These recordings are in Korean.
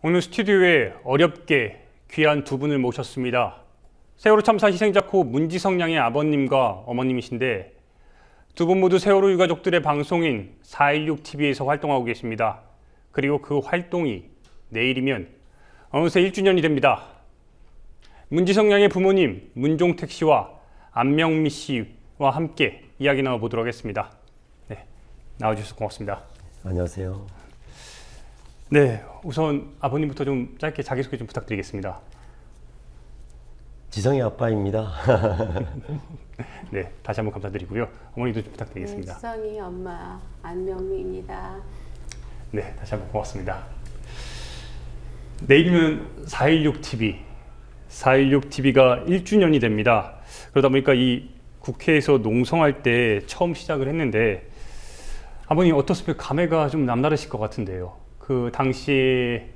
오늘 스튜디오에 어렵게 귀한 두 분을 모셨습니다. 세월호 참사 희생자코 문지성 양의 아버님과 어머님이신데 두 분 모두 세월호 유가족들의 방송인 416TV에서 활동하고 계십니다. 그리고 그 활동이 내일이면 어느새 1주년이 됩니다. 문지성 양의 부모님 문종택 씨와 안명미 씨와 함께 이야기 나눠보도록 하겠습니다. 네, 나와주셔서 고맙습니다. 안녕하세요. 네, 우선 아버님부터 좀 짧게 자기소개 좀 부탁드리겠습니다. 지성이 아빠입니다. 네, 다시 한번 감사드리고요. 어머니도 좀 부탁드리겠습니다. 네, 지성이 엄마 안명미입니다. 네, 다시 한번 고맙습니다. 내일이면 416TV, 416TV가 1주년이 됩니다. 그러다 보니까 이 국회에서 농성할 때 처음 시작을 했는데 아버님 어떻습니까? 감회가 좀 남다르실 것 같은데요. 그 당시에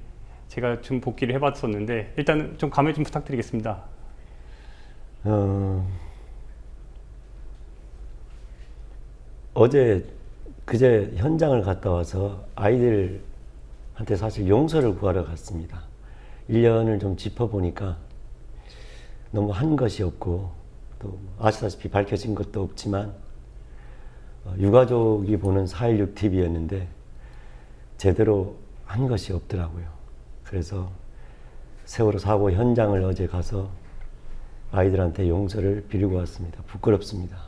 제가 좀 복귀를 해봤었는데 일단 좀 감회 좀 부탁드리겠습니다. 그제 현장을 갔다 와서 아이들한테 사실 용서를 구하러 갔습니다. 1년을 좀 짚어보니까 너무 한 것이 없고 또 아시다시피 밝혀진 것도 없지만 유가족이 보는 416TV였는데 제대로 한 것이 없더라고요. 그래서 세월호 사고 현장을 어제 가서 아이들한테 용서를 빌고 왔습니다. 부끄럽습니다.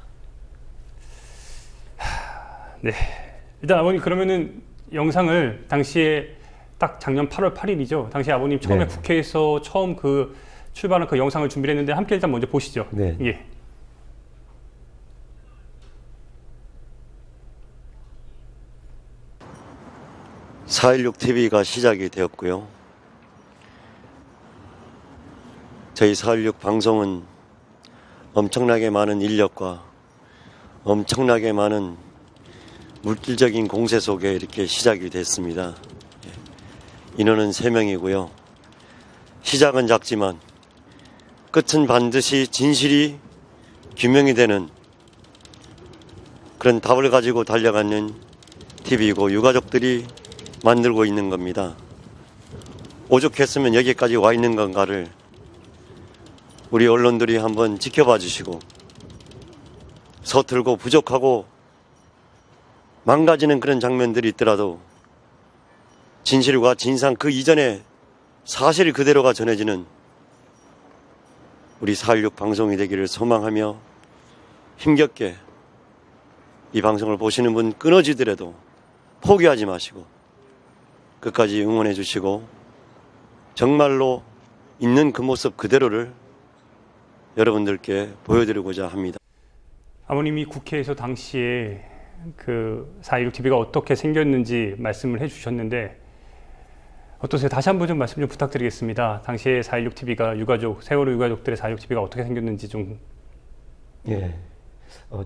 네, 일단 아버님 그러면은 영상을 당시에 딱 작년 8월 8일이죠. 당시 아버님 처음에 네. 국회에서 처음 그 출발한 그 영상을 준비를 했는데 함께 일단 먼저 보시죠. 네. 예. (416TV가) 시작이 되었고요. 저희 416 방송은 엄청나게 많은 인력과 엄청나게 많은 물질적인 공세 속에 이렇게 시작이 됐습니다. 인원은 3명이고요. 시작은 작지만 끝은 반드시 진실이 규명이 되는 그런 답을 가지고 달려가는 TV이고 유가족들이 만들고 있는 겁니다. 오죽했으면 여기까지 와 있는 건가를 우리 언론들이 한번 지켜봐 주시고 서툴고 부족하고 망가지는 그런 장면들이 있더라도 진실과 진상 그 이전에 사실 그대로가 전해지는 우리 416 방송이 되기를 소망하며 힘겹게 이 방송을 보시는 분 끊어지더라도 포기하지 마시고 끝까지 응원해 주시고 정말로 있는 그 모습 그대로를 여러분들께 보여드리고자 합니다. 아버님이 국회에서 당시에 그 416TV가 어떻게 생겼는지 말씀을 해주셨는데 어떠세요? 다시 한번 좀 말씀 좀 부탁드리겠습니다. 당시에 416TV가 세월호 유가족들의 416TV가 어떻게 생겼는지 좀. 예.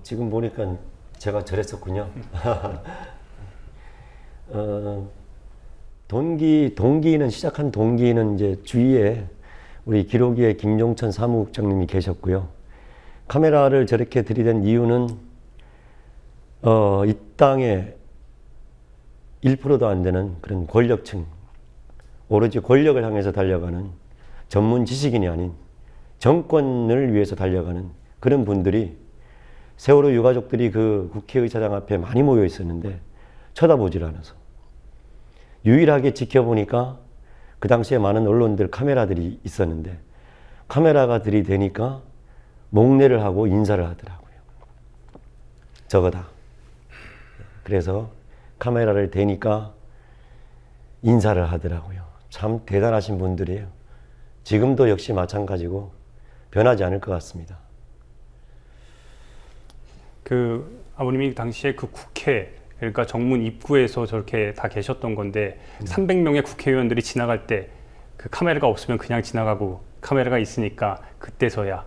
지금 보니까 제가 저랬었군요. 시작한 동기는 이제 주위에 우리 기록위의 김종천 사무국장님이 계셨고요. 카메라를 저렇게 들이댄 이유는 이 땅에 1%도 안 되는 그런 권력층, 오로지 권력을 향해서 달려가는 전문 지식인이 아닌 정권을 위해서 달려가는 그런 분들이 세월호 유가족들이 그 국회의사당 앞에 많이 모여 있었는데 쳐다보질 않아서 유일하게 지켜보니까 그 당시에 많은 언론들 카메라들이 있었는데 카메라가 들이대니까 목례를 하고 인사를 하더라고요. 저거다. 그래서 카메라를 대니까 인사를 하더라고요. 참 대단하신 분들이에요. 지금도 역시 마찬가지고 변하지 않을 것 같습니다. 그 아버님이 당시에 그 국회 그러니까 정문 입구에서 저렇게 다 계셨던 건데 300명의 국회의원들이 지나갈 때 그 카메라가 없으면 그냥 지나가고 카메라가 있으니까 그제서야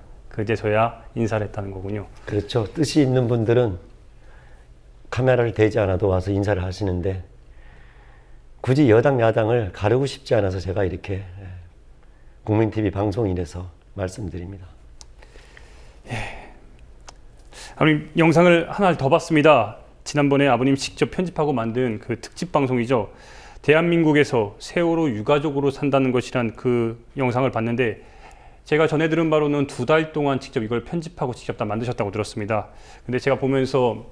인사를 했다는 거군요. 그렇죠. 뜻이 있는 분들은 카메라를 대지 않아도 와서 인사를 하시는데 굳이 여당 야당을 가르고 싶지 않아서 제가 이렇게 국민TV 방송인에서 말씀드립니다. 아버님 영상을 하나 더 봤습니다. 지난번에 아버님 직접 편집하고 만든 그 특집 방송이죠. 대한민국에서 세월호 유가족으로 산다는 것이란 그 영상을 봤는데 제가 전해 들은 바로는 2달 동안 직접 이걸 편집하고 직접 다 만드셨다고 들었습니다. 근데 제가 보면서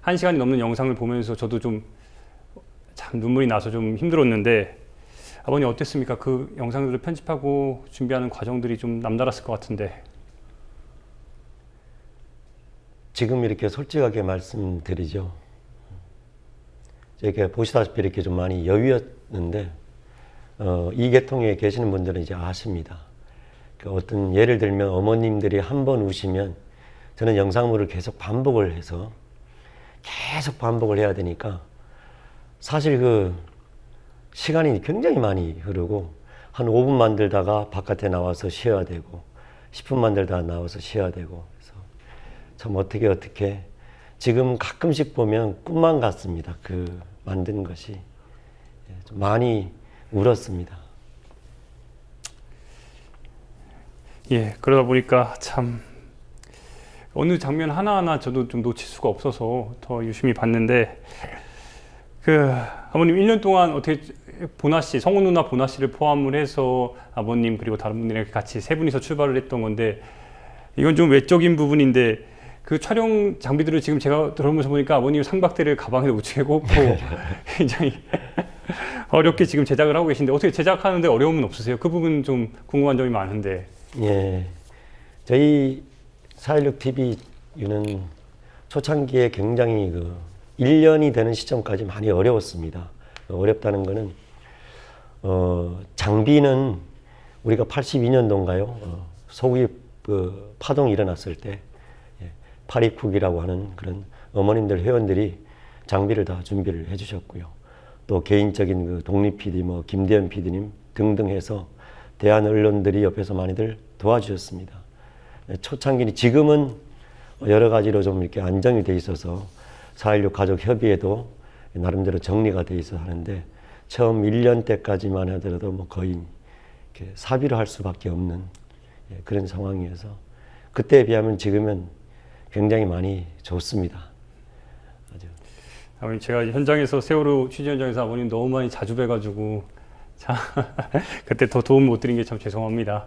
1시간이 넘는 영상을 보면서 저도 좀 참 눈물이 나서 좀 힘들었는데 아버님 어땠습니까? 그 영상들을 편집하고 준비하는 과정들이 좀 남달랐을 것 같은데. 지금 이렇게 솔직하게 말씀드리죠. 이렇게 보시다시피 이렇게 좀 많이 여유였는데 이 계통에 계시는 분들은 이제 아십니다. 그 어떤 예를 들면 어머님들이 한 번 우시면 저는 영상물을 계속 반복을 해서 계속 반복을 해야 되니까 사실 그 시간이 굉장히 많이 흐르고 한 5분 만들다가 바깥에 나와서 쉬어야 되고 10분 만들다가 나와서 쉬어야 되고 그래서 참 어떻게 지금 가끔씩 보면 꿈만 같습니다. 그 만든 것이 좀 많이 울었습니다. 예, 그러다 보니까 참 어느 장면 하나하나 저도 좀 놓칠 수가 없어서 더 유심히 봤는데 그 아버님 1년 동안 어떻게 보나 씨, 성훈 누나 보나 씨를 포함을 해서 아버님 그리고 다른 분들이랑 같이 세 분이서 출발을 했던 건데 이건 좀 외적인 부분인데 그 촬영 장비들을 지금 제가 들어보면서 보니까 아버님 상박대를 가방에 우측고 굉장히 어렵게 지금 제작을 하고 계신데 어떻게 제작하는데 어려움은 없으세요? 그 부분 좀 궁금한 점이 많은데. 예, 저희 416TV는 초창기에 굉장히 1년이 되는 시점까지 많이 어려웠습니다. 어렵다는 거는 장비는 우리가 82년도인가요? 소위 그 파동이 일어났을 때 파리쿡이라고 하는 그런 어머님들 회원들이 장비를 다 준비를 해주셨고요. 또 개인적인 그 독립 PD, 김대현 PD님 등등 해서 대한 언론들이 옆에서 많이들 도와주셨습니다. 초창기는 지금은 여러 가지로 좀 이렇게 안정이 돼 있어서 4.16 가족 협의회도 나름대로 정리가 돼 있어 하는데 처음 1년 때까지만 하더라도 거의 이렇게 사비로 할 수밖에 없는 그런 상황이어서 그때에 비하면 지금은 굉장히 많이 좋습니다. 아주. 아버님 제가 현장에서 세월호 취재 현장에서 아버님 너무 많이 자주 뵈가지고 참 그때 더 도움 못 드린 게 참 죄송합니다.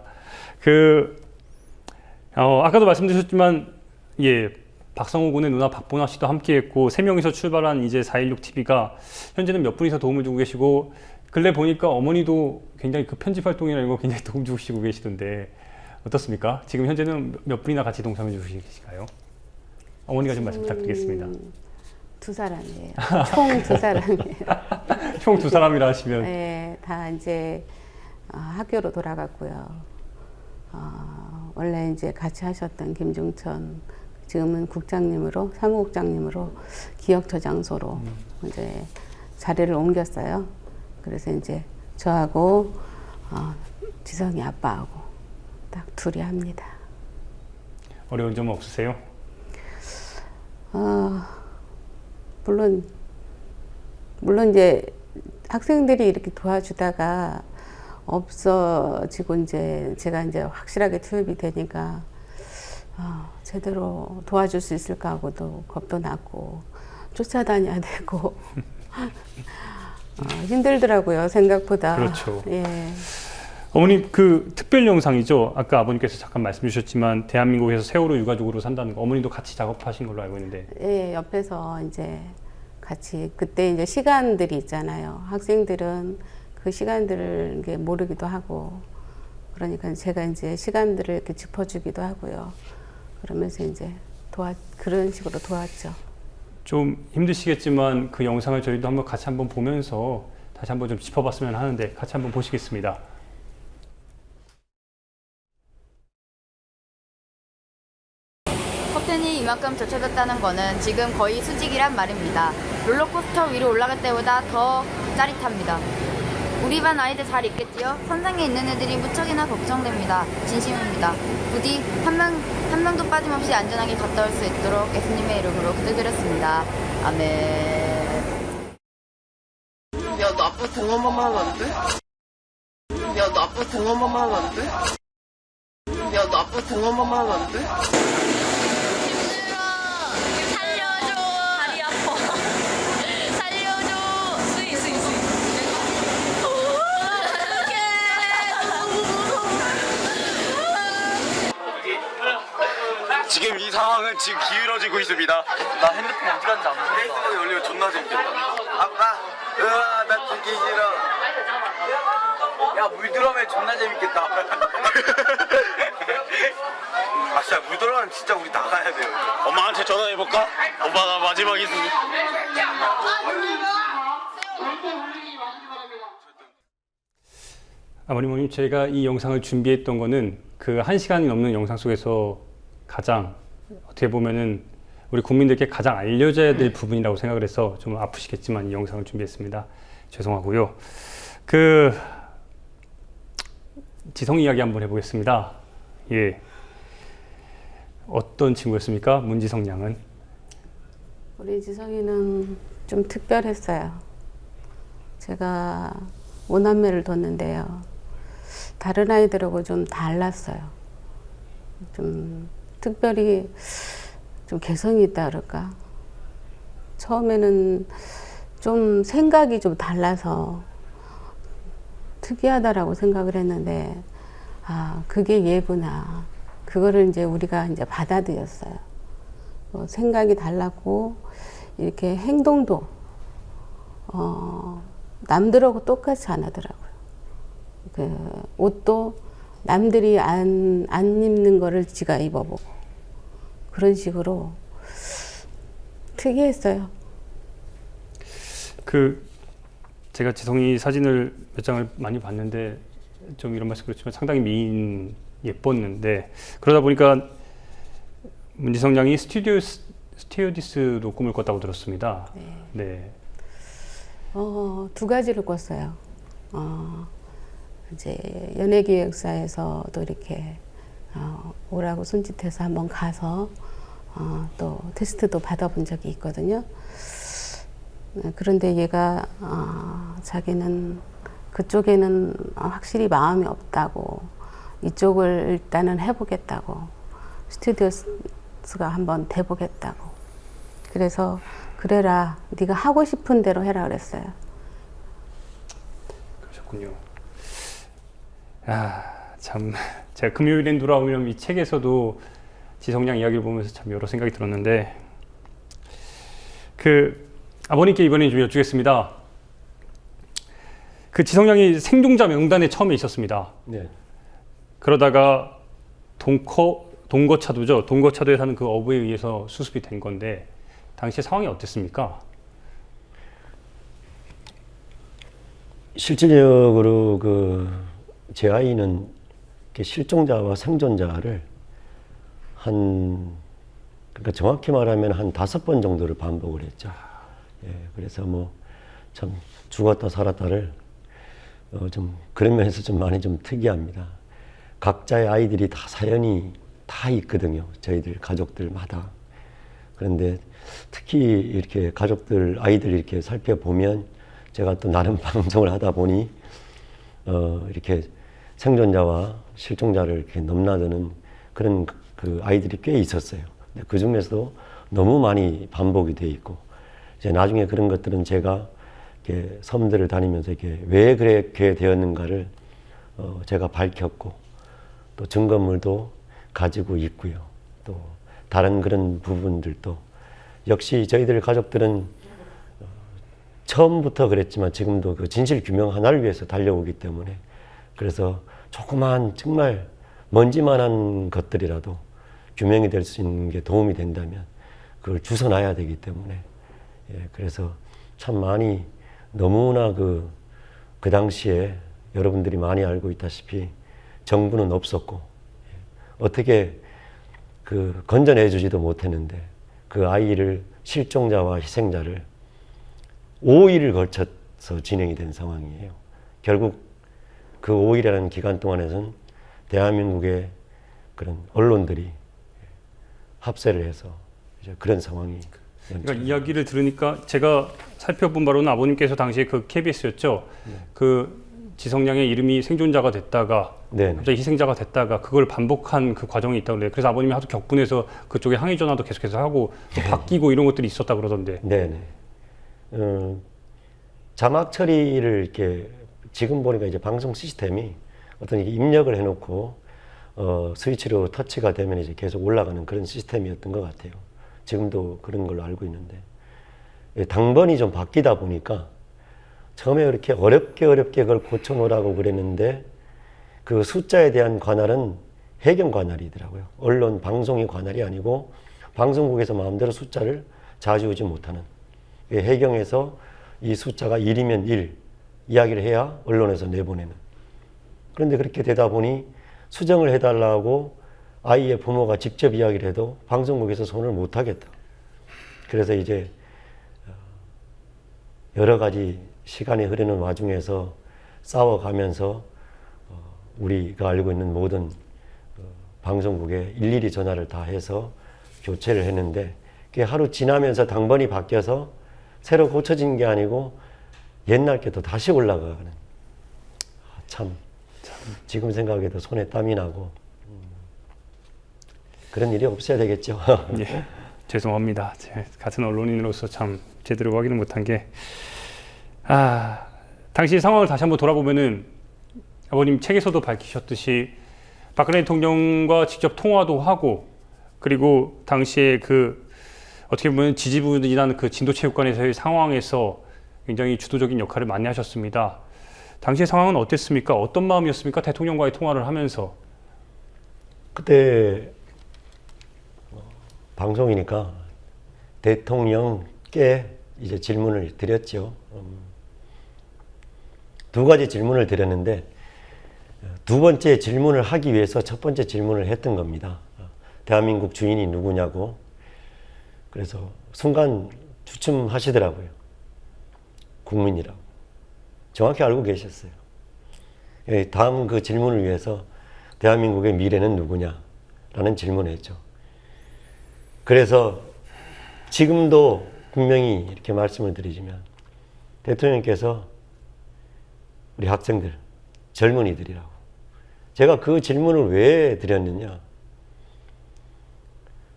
아까도 말씀드렸지만 예. 박성호 군의 누나 박보나 씨도 함께했고 3명이서 출발한 이제 416TV가 현재는 몇 분이서 도움을 주고 계시고 근래 보니까 어머니도 굉장히 그 편집 활동이라는 거 굉장히 도움 주시고 계시던데 어떻습니까? 지금 현재는 몇 분이나 같이 동참해 주시고 계신가요? 어머니가 좀 말씀 부탁드리겠습니다. 2사람이에요. 총 2사람이에요. 총 2사람이라 하시면 네, 다 이제 학교로 돌아갔고요. 원래 이제 같이 하셨던 김중천 지금은 국장님으로 사무국장님으로 기억 저장소로 이제 자리를 옮겼어요. 그래서 이제 저하고 지성이 아빠하고 딱 둘이 합니다. 어려운 점은 없으세요? 물론 이제 학생들이 이렇게 도와주다가 없어지고 이제 제가 이제 확실하게 투입이 되니까 제대로 도와줄 수 있을까 하고도 겁도 났고 쫓아다녀야 되고 힘들더라고요 생각보다. 그렇죠. 예. 어머님 그 특별 영상이죠. 아까 아버님께서 잠깐 말씀 주셨지만 대한민국에서 세월호 유가족으로 산다는 거 어머님도 같이 작업하신 걸로 알고 있는데. 예, 옆에서 이제 같이 그때 이제 시간들이 있잖아요. 학생들은 그 시간들을 이게 모르기도 하고 그러니까 제가 이제 시간들을 이렇게 짚어주기도 하고요. 그러면서 이제 그런 식으로 도왔죠. 좀 힘드시겠지만 그 영상을 저희도 한번 같이 한번 보면서 다시 한번 좀 짚어봤으면 하는데 같이 한번 보시겠습니다. 커튼이 이만큼 젖혀졌다는 거는 지금 거의 수직이란 말입니다. 롤러코스터 위로 올라갈 때보다 더 짜릿합니다. 우리 반 아이들 잘 있겠지요? 선상에 있는 애들이 무척이나 걱정됩니다. 진심입니다. 부디 한 명도 빠짐없이 안전하게 갔다 올 수 있도록 예수님의 이름으로 기도드렸습니다. 아멘. 야, 너 아빠 통화 한번만 하면 안 돼? 야, 너 아빠 통화 한번만 하면 안 돼? 야, 너 아빠 통화 한번만 하면 안 돼? 살려줘. 다리 아파. 살려줘. 수이. 지금 이 상황은 지금 기울어지고 있습니다. 나 핸드폰 어디 갔는지 안 보여. 페이스북에 올리면 존나 재밌겠다. 아빠, 으아, 나 듣기 싫어. 야, 물드럼에 존나 재밌겠다. 아, 진짜 물들어가면 진짜 우리 나가야 돼요. 엄마한테 전화해볼까? 엄마, 나 마지막 있으니. 아버님, 제가 이 영상을 준비했던 거는 그 1시간이 넘는 영상 속에서 가장 어떻게 보면은 우리 국민들께 가장 알려져야 될 부분이라고 생각을 해서 좀 아프시겠지만 이 영상을 준비했습니다. 죄송하고요. 그 지성 이야기 한번 해보겠습니다. 예, 어떤 친구였습니까? 문지성 양은? 우리 지성이는 좀 특별했어요. 제가 5남매를 뒀는데요. 다른 아이들하고 좀 달랐어요. 좀 특별히 좀 개성이 있다 그럴까? 처음에는 좀 생각이 좀 달라서 특이하다라고 생각을 했는데, 아, 그게 얘구나. 그거를 이제 우리가 이제 받아들였어요. 생각이 달랐고, 이렇게 행동도, 남들하고 똑같이 안 하더라고요. 그 옷도 남들이 안 입는 거를 지가 입어보고, 그런 식으로 특이했어요. 제가 지성이 사진을 몇 장을 많이 봤는데 좀 이런 말씀 그렇지만 상당히 미인 예뻤는데, 그러다 보니까 문지성 양이 스튜어디스로 꿈을 꿨다고 들었습니다. 네. 두 가지를 꿨어요. 이제 연예기획사에서도 이렇게 오라고 손짓해서 한번 가서 또 테스트도 받아본 적이 있거든요. 그런데 얘가 자기는 그쪽에는 확실히 마음이 없다고, 이쪽을 일단은 해보겠다고, 스튜디오스가 한번 돼보겠다고. 그래서 그래라, 네가 하고 싶은 대로 해라 그랬어요. 그러셨군요. 참 제가 금요일엔 돌아오면 이 책에서도 지성 양 이야기를 보면서 참 여러 생각이 들었는데, 아버님께 이번에 좀 여쭙겠습니다. 지성 양이 생존자 명단에 처음에 있었습니다. 네. 그러다가 동거차도죠. 동거차도에 사는 그 어부에 의해서 수습이 된 건데 당시 상황이 어땠습니까? 실질적으로 제 아이는 실종자와 생존자를 그러니까 정확히 말하면 한 5번 정도를 반복을 했죠. 예, 그래서 참 죽었다 살았다를 좀 그런 면에서 좀 많이 좀 특이합니다. 각자의 아이들이 다 사연이 다 있거든요. 저희들 가족들마다. 그런데 특히 이렇게 아이들 이렇게 살펴보면 제가 또 나름 방송을 하다 보니 이렇게 생존자와 실종자를 이렇게 넘나드는 그런 그 아이들이 꽤 있었어요. 근데 그 중에서도 너무 많이 반복이 돼 있고, 이제 나중에 그런 것들은 제가 이렇게 섬들을 다니면서 이렇게 왜 그렇게 되었는가를 제가 밝혔고, 또 증거물도 가지고 있고요. 또 다른 그런 부분들도 역시 저희들 가족들은 처음부터 그랬지만 지금도 그 진실 규명 하나를 위해서 달려오기 때문에, 그래서 조그만 정말 먼지만한 것들이라도 규명이 될 수 있는 게 도움이 된다면 그걸 주워놔야 되기 때문에, 예, 그래서 참 많이 너무나 그 당시에 여러분들이 많이 알고 있다시피 정부는 없었고, 어떻게 건져내 주지도 못했는데 그 아이를, 실종자와 희생자를 5일을 걸쳐서 진행이 된 상황이에요. 결국 그 5일이라는 기간 동안에는 대한민국의 그런 언론들이 합세를 해서 이제 그런 상황이. 그러니까 이야기를 들으니까 제가 살펴본 바로는 아버님께서 당시에 KBS였죠. 네. 지성 양의 이름이 생존자가 됐다가 네네. 갑자기 희생자가 됐다가 그걸 반복한 그 과정이 있다고 그래요. 그래서 아버님이 하도 격분해서 그쪽에 항의 전화도 계속해서 하고 또 바뀌고 이런 것들이 있었다 그러던데. 네네. 자막 처리를 이렇게 지금 보니까 이제 방송 시스템이 어떤 입력을 해놓고 스위치로 터치가 되면 이제 계속 올라가는 그런 시스템이었던 것 같아요. 지금도 그런 걸로 알고 있는데 당번이 좀 바뀌다 보니까 처음에 그렇게 어렵게 그걸 고쳐놓으라고 그랬는데 그 숫자에 대한 관할은 해경 관할이더라고요. 언론, 방송이 관할이 아니고 방송국에서 마음대로 숫자를 좌지우지 못하는, 해경에서 이 숫자가 1이면 1 이야기를 해야 언론에서 내보내는. 그런데 그렇게 되다 보니 수정을 해달라고 아이의 부모가 직접 이야기를 해도 방송국에서 손을 못 하겠다. 그래서 이제 여러 가지 시간이 흐르는 와중에서 싸워가면서 우리가 알고 있는 모든 방송국에 일일이 전화를 다 해서 교체를 했는데, 그게 하루 지나면서 당번이 바뀌어서 새로 고쳐진 게 아니고 옛날 게 또 다시 올라가는. 참 지금 생각해도 손에 땀이 나고 그런 일이 없어야 되겠죠. 예, 죄송합니다. 같은 언론인으로서 참 제대로 확인을 못한 게, 당시 상황을 다시 한번 돌아보면은 아버님 책에서도 밝히셨듯이 박근혜 대통령과 직접 통화도 하고, 그리고 당시에 그 어떻게 보면 지지부진한 그 진도체육관에서의 상황에서 굉장히 주도적인 역할을 많이 하셨습니다. 당시의 상황은 어땠습니까? 어떤 마음이었습니까? 대통령과의 통화를 하면서. 그때 방송이니까 대통령께 이제 질문을 드렸죠. 두 가지 질문을 드렸는데 두 번째 질문을 하기 위해서 첫 번째 질문을 했던 겁니다. 대한민국 주인이 누구냐고. 그래서 순간 주춤하시더라고요. 국민이라고. 정확히 알고 계셨어요. 다음 그 질문을 위해서 대한민국의 미래는 누구냐라는 질문을 했죠. 그래서 지금도 분명히 이렇게 말씀을 드리지만 대통령께서 우리 학생들, 젊은이들이라고. 제가 그 질문을 왜 드렸느냐.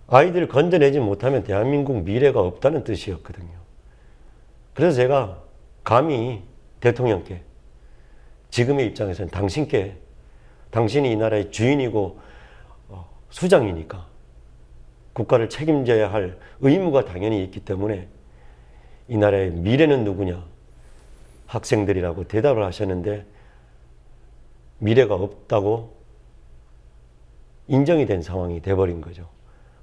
아이들을 건져내지 못하면 대한민국 미래가 없다는 뜻이었거든요. 그래서 제가 감히 대통령께, 지금의 입장에서는 당신께, 당신이 이 나라의 주인이고 수장이니까 국가를 책임져야 할 의무가 당연히 있기 때문에 이 나라의 미래는 누구냐, 학생들이라고 대답을 하셨는데 미래가 없다고 인정이 된 상황이 돼버린 거죠.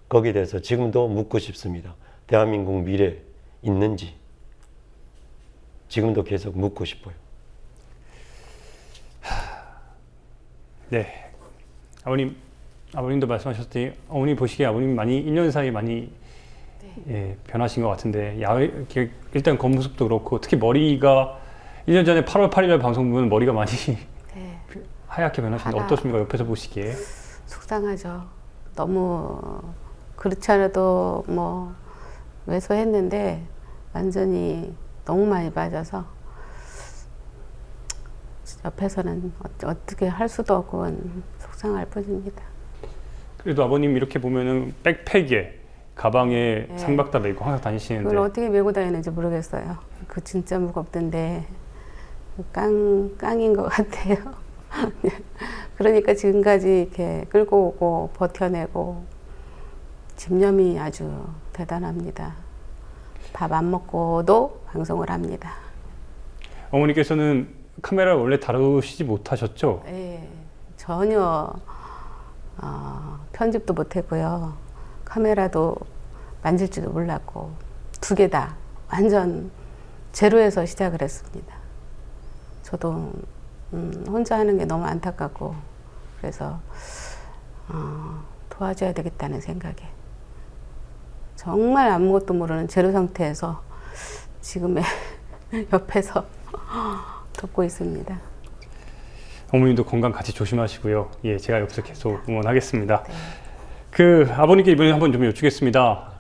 거기에 대해서 지금도 묻고 싶습니다. 대한민국 미래 있는지 지금도 계속 묻고 싶어요. 네, 아버님도 말씀하셨더니 어머니 보시기에 아버님 많이 1년 사이에 많이 예, 변하신 것 같은데, 일단 겉모습도 그렇고 특히 머리가 1년 전에 8월 8일 방송 보면 머리가 많이 네. 하얗게 변하시는데 어떻습니까? 옆에서 보시기에. 속상하죠. 너무 그렇지 않아도 뭐 왜소했는데 완전히 너무 많이 빠져서 옆에서는 어떻게 할 수도 없고 속상할 뿐입니다. 그래도 아버님 이렇게 보면은 백팩에 가방에 네. 상박다 메고 항상 다니시는데, 그걸 어떻게 메고 다니는지 모르겠어요. 그 진짜 무겁던데 깡인 것 같아요. 그러니까 지금까지 이렇게 끌고 오고 버텨내고 집념이 아주 대단합니다. 밥 안 먹고도 방송을 합니다. 어머니께서는 카메라를 원래 다루시지 못하셨죠? 예, 전혀 편집도 못했고요. 카메라도 만질 줄도 몰랐고 두 개 다 완전 제로에서 시작을 했습니다. 저도 혼자 하는 게 너무 안타깝고 그래서 도와줘야 되겠다는 생각에 정말 아무것도 모르는 제로 상태에서 지금의 옆에서 돕고 있습니다. 어머님도 건강 같이 조심하시고요. 예, 제가 여기서 계속 응원하겠습니다. 그 아버님께 이번에 한번 좀 여쭈겠습니다.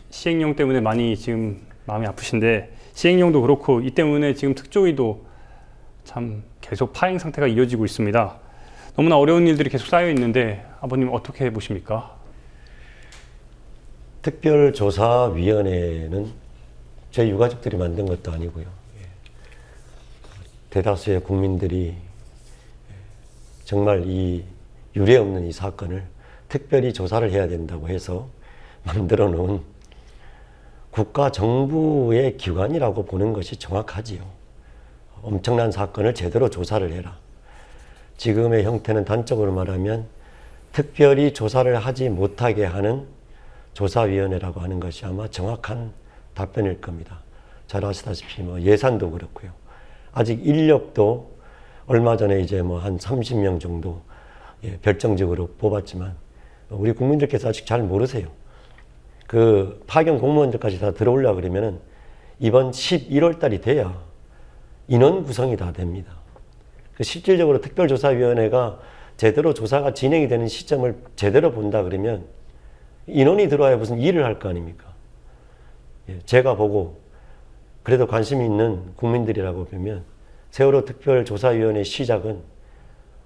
시행령 때문에 많이 지금 마음이 아프신데, 시행령도 그렇고 이 때문에 지금 특조위도 참 계속 파행 상태가 이어지고 있습니다. 너무나 어려운 일들이 계속 쌓여 있는데 아버님 어떻게 보십니까? 특별조사위원회는 저희 유가족들이 만든 것도 아니고요. 대다수의 국민들이 정말 이 유례 없는 이 사건을 특별히 조사를 해야 된다고 해서 만들어 놓은 국가 정부의 기관이라고 보는 것이 정확하지요. 엄청난 사건을 제대로 조사를 해라. 지금의 형태는 단적으로 말하면 특별히 조사를 하지 못하게 하는 조사위원회라고 하는 것이 아마 정확한 답변일 겁니다. 잘 아시다시피 뭐 예산도 그렇고요. 아직 인력도 얼마 전에 이제 뭐 한 30명 정도 별정직으로 뽑았지만 우리 국민들께서 아직 잘 모르세요. 그 파견 공무원들까지 다 들어오려고 그러면은 이번 11월 달이 돼야 인원 구성이 다 됩니다. 그 실질적으로 특별조사위원회가 제대로 조사가 진행이 되는 시점을 제대로 본다 그러면 인원이 들어와야 무슨 일을 할 거 아닙니까? 제가 보고 그래도 관심이 있는 국민들이라고 보면 세월호 특별조사위원회 시작은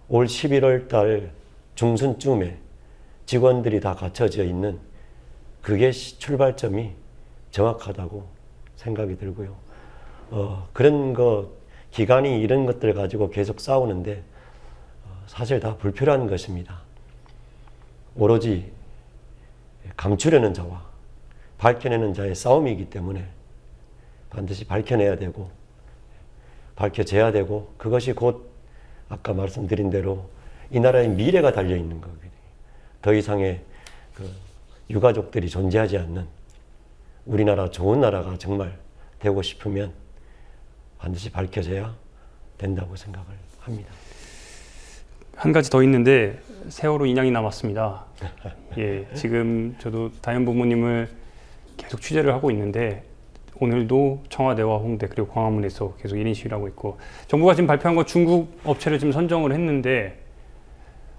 올 11월 달 중순쯤에 직원들이 다 갖춰져 있는 그게 출발점이 정확하다고 생각이 들고요. 그런 기관이 이런 것들 가지고 계속 싸우는데 사실 다 불필요한 것입니다. 오로지 감추려는 자와 밝혀내는 자의 싸움이기 때문에 반드시 밝혀내야 되고 밝혀져야 되고 그것이 곧 아까 말씀드린 대로 이 나라의 미래가 달려있는 거거든요. 더 이상의 유가족들이 존재하지 않는 우리나라 좋은 나라가 정말 되고 싶으면 반드시 밝혀져야 된다고 생각을 합니다. 한 가지 더 있는데 세월호 인양이 남았습니다. 예, 지금 저도 다현 부모님을 계속 취재를 하고 있는데 오늘도 청와대와 홍대 그리고 광화문에서 계속 1인 시위를 하고 있고 정부가 지금 발표한 건 중국 업체를 지금 선정을 했는데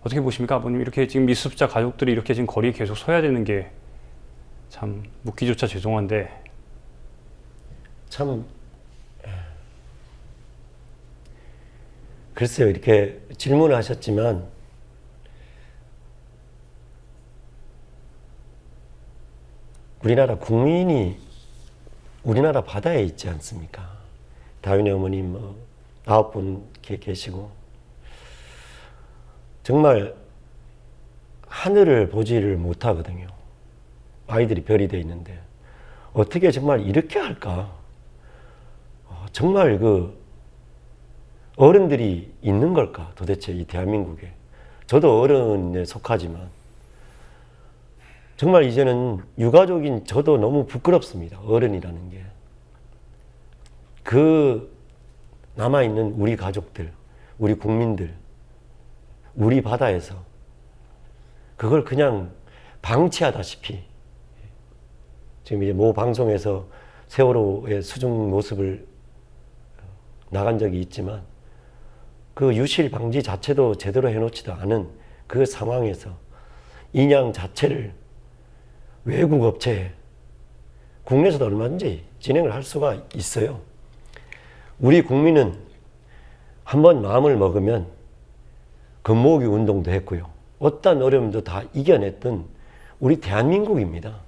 어떻게 보십니까, 아버님? 이렇게 지금 미수습자 가족들이 이렇게 지금 거리에 계속 서야 되는 게 참 묻기조차 죄송한데 참 글쎄요, 이렇게 질문을 하셨지만 우리나라 국민이 우리나라 바다에 있지 않습니까? 다윈의 어머님 9분 계시고 정말 하늘을 보지를 못하거든요. 아이들이 별이 돼 있는데 어떻게 정말 이렇게 할까? 정말 어른들이 있는 걸까? 도대체 이 대한민국에. 저도 어른에 속하지만 정말 이제는 유가족인 저도 너무 부끄럽습니다. 어른이라는 게. 남아있는 우리 가족들, 우리 국민들, 우리 바다에서 그걸 그냥 방치하다시피 지금 이제 모 방송에서 세월호의 수중 모습을 나간 적이 있지만 그 유실 방지 자체도 제대로 해놓지도 않은 그 상황에서 인양 자체를 외국 업체에 국내에서도 얼마든지 진행을 할 수가 있어요. 우리 국민은 한번 마음을 먹으면 금모으기 운동도 했고요. 어떤 어려움도 다 이겨냈던 우리 대한민국입니다.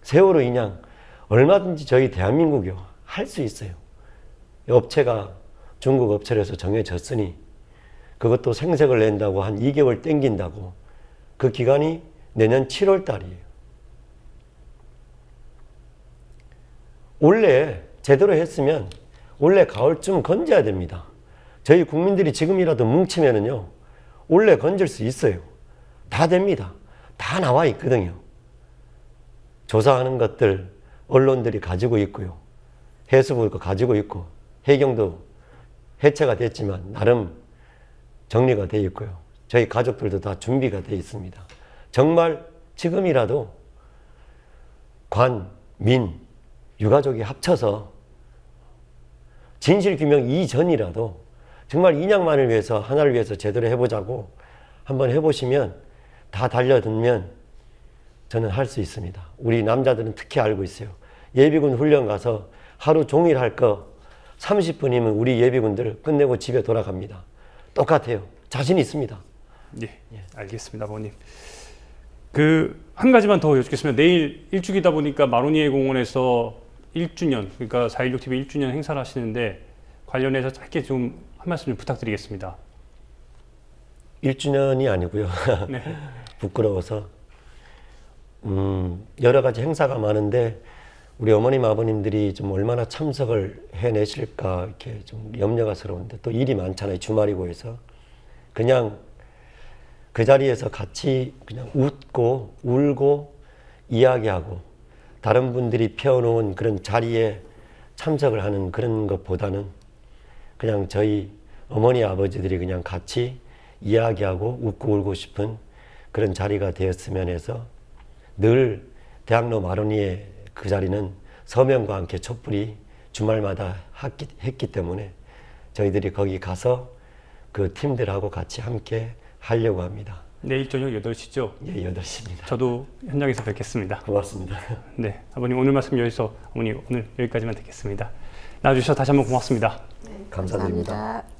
세월호 인양 얼마든지 저희 대한민국이 할 수 있어요. 업체가 중국 업체로서 정해졌으니 그것도 생색을 낸다고 한 2개월 땡긴다고 그 기간이 내년 7월 달이에요. 원래 제대로 했으면 올해 가을쯤 건져야 됩니다. 저희 국민들이 지금이라도 뭉치면은요, 올해 건질 수 있어요. 다 됩니다. 다 나와 있거든요. 조사하는 것들 언론들이 가지고 있고요. 해수부가 가지고 있고 해경도 해체가 됐지만 나름 정리가 되어 있고요. 저희 가족들도 다 준비가 되어 있습니다. 정말 지금이라도 관, 민, 유가족이 합쳐서 진실규명 이전이라도 정말 인양만을 위해서 하나를 위해서 제대로 해보자고 한번 해보시면 다 달려들면 저는 할 수 있습니다. 우리 남자들은 특히 알고 있어요. 예비군 훈련 가서 하루 종일 할 거 30분이면 우리 예비군들 끝내고 집에 돌아갑니다. 똑같아요. 자신 있습니다. 예, 알겠습니다, 아버님. 한 가지만 더 여쭙겠습니다. 내일 일주기다 보니까 마로니에 공원에서 1주년, 그러니까 4.16TV 1주년 행사를 하시는데 관련해서 짧게 좀 한 말씀 좀 부탁드리겠습니다. 1주년이 아니고요. 네. 부끄러워서 여러 가지 행사가 많은데 우리 어머님 아버님들이 좀 얼마나 참석을 해내실까 이렇게 좀 염려가스러운데 또 일이 많잖아요. 주말이고 해서 그냥 그 자리에서 같이 그냥 웃고 울고 이야기하고 다른 분들이 펴놓은 그런 자리에 참석을 하는 그런 것보다는 그냥 저희 어머니 아버지들이 그냥 같이 이야기하고 웃고 울고 싶은 그런 자리가 되었으면 해서 늘 대학로 마로니에 그 자리는 서명과 함께 촛불이 주말마다 했기 때문에 저희들이 거기 가서 그 팀들하고 같이 함께 하려고 합니다. 내일 저녁 8시죠? 예, 8시입니다. 저도 현장에서 뵙겠습니다. 고맙습니다. 네, 아버님 오늘 말씀 여기서 어머니 오늘 여기까지만 듣겠습니다. 나와주셔서 다시 한번 고맙습니다. 감사드립니다. 감사합니다.